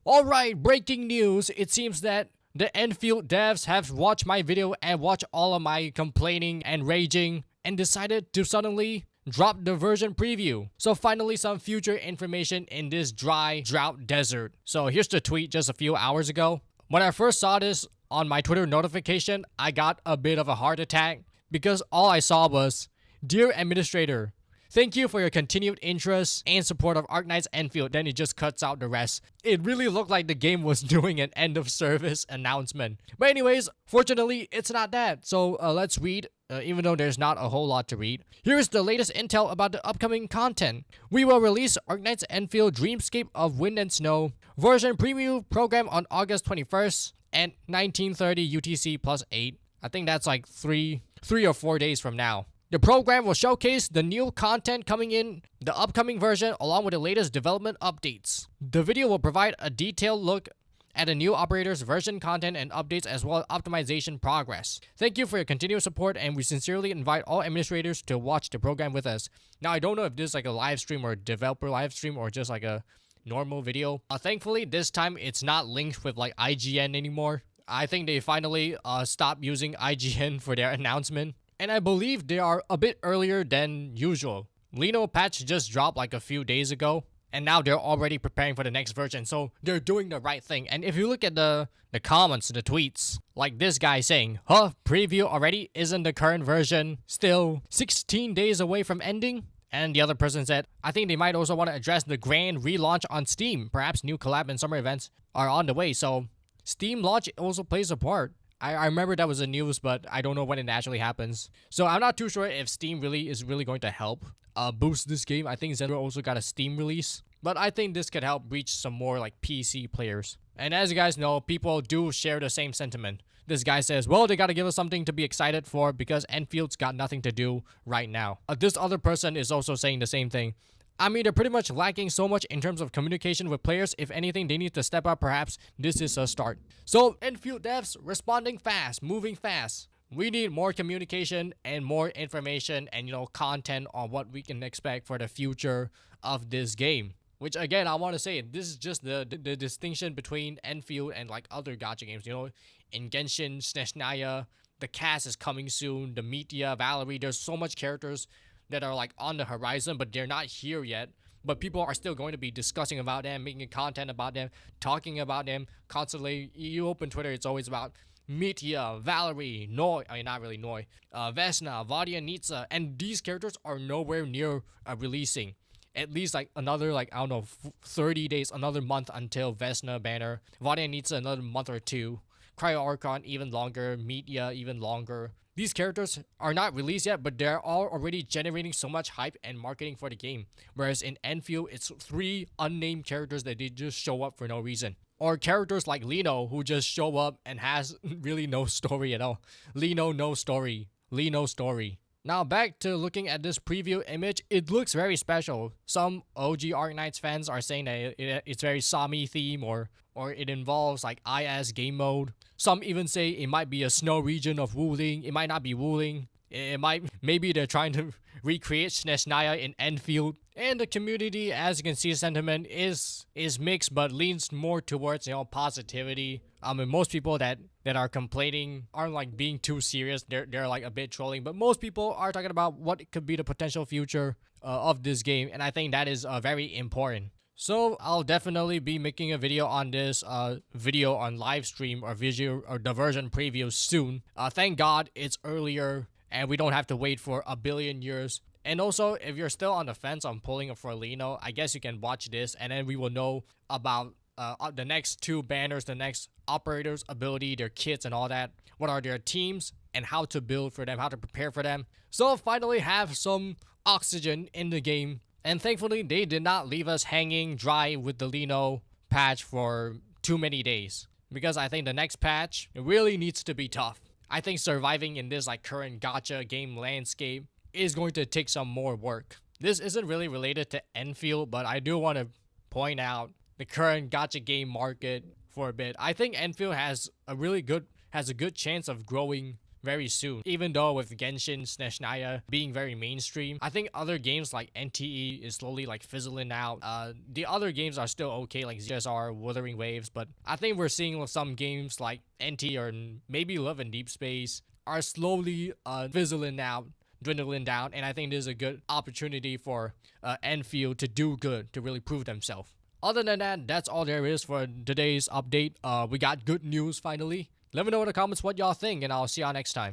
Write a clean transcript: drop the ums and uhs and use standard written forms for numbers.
Alright, breaking news. It seems that the Endfield devs have watched my video and watched all of my complaining and raging and decided to suddenly drop the version preview. So finally some future information in this dry drought desert. So here's the tweet just a few hours ago. When I first saw this on my Twitter notification, I got a bit of a heart attack because all I saw was, "Dear Administrator, thank you for your continued interest and support of Arknight's Endfield." Then it just cuts out the rest. It really looked like the game was doing an end of service announcement. But anyways, fortunately, it's not that. So let's read, even though there's not a whole lot to read. Here's the latest intel about the upcoming content. We will release Arknight's Endfield Dreamscape of Wind and Snow version preview program on August 21st at 1930 UTC plus 8. I think that's like three or 4 days from now. The program will showcase the new content coming in the upcoming version along with the latest development updates. The video will provide a detailed look at the new operator's version content and updates as well as optimization progress. Thank you for your continued support and we sincerely invite all administrators to watch the program with us. Now I don't know if this is like a live stream or a developer live stream or just like a normal video. Thankfully this time it's not linked with like IGN anymore. I think they finally stopped using IGN for their announcement. And I believe they are a bit earlier than usual. Lino patch just dropped like a few days ago. And now they're already preparing for the next version. So they're doing the right thing. And if you look at the comments, the tweets, like this guy saying, "Huh, preview already? Isn't the current version still 16 days away from ending?" And the other person said, "I think they might also want to address the grand relaunch on Steam. Perhaps new collab and summer events are on the way." So Steam launch also plays a part. I remember that was the news, but I don't know when it actually happens. So I'm not too sure if Steam is really going to help boost this game. I think Zenro also got a Steam release. But I think this could help reach some more like PC players. And as you guys know, people do share the same sentiment. This guy says, well, they gotta give us something to be excited for because Enfield's got nothing to do right now. This other person is also saying the same thing. I mean, they're pretty much lacking so much in terms of communication with players. If anything, they need to step up. Perhaps this is a start. So, Endfield devs responding fast, moving fast. We need more communication and more information and, content on what we can expect for the future of this game. Which, again, I want to say, this is just the distinction between Endfield and, like, other gacha games. In Genshin, Sneshnaya, the cast is coming soon. The Metia, Valerie, there's so much characters that are like on the horizon, but they're not here yet. But people are still going to be discussing about them, making content about them, talking about them constantly. You open Twitter, it's always about Metia, Valerie, Noi, not really Noi, Vesna, Vadia, Nitsa, and these characters are nowhere near releasing. At least like another 30 days, another month until Vesna banner. Vadia Nitsa another month or two. Cryo Archon even longer, Metia even longer. These characters are not released yet, but they're all already generating so much hype and marketing for the game. Whereas in Endfield, it's 3 unnamed characters that they just show up for no reason. Or characters like Lino, who just show up and has really no story at all. Lino, no story. Lino, story. Now back to looking at this preview image, it looks very special. Some OG Arknights fans are saying that it's very Sami theme or it involves like IS game mode. Some even say it might be a snow region of Wuling. It might not be Wuling. Maybe they're trying to recreate Sneshnaya in Endfield. And the community, as you can see, sentiment is mixed but leans more towards positivity. I mean, most people that are complaining aren't like being too serious. They're like a bit trolling, but most people are talking about what could be the potential future of this game, and I think that is very important. So I'll definitely be making a video on this video on live stream or visual or the version preview soon. Thank God it's earlier and we don't have to wait for a billion years. And also, if you're still on the fence on pulling for Lino, I guess you can watch this and then we will know about the next 2 banners, the next operators' ability, their kits and all that. What are their teams and how to build for them, how to prepare for them. So finally have some oxygen in the game. And thankfully, they did not leave us hanging dry with the Lino patch for too many days. Because I think the next patch, it really needs to be tough. I think surviving in this like current gacha game landscape is going to take some more work. This isn't really related to Endfield, but I do want to point out the current gacha game market for a bit. I think Endfield has a good chance of growing very soon. Even though with Genshin slash Naya being very mainstream, I think other games like NTE is slowly like fizzling out. The other games are still okay, like ZSR, Wuthering Waves, but I think we're seeing some games like NT or maybe Love and Deep Space are slowly fizzling out, dwindling down, and I think this is a good opportunity for Endfield to do good, to really prove themselves. Other than that, that's all there is for today's update. We got good news finally. Let me know in the comments what y'all think, and I'll see y'all next time.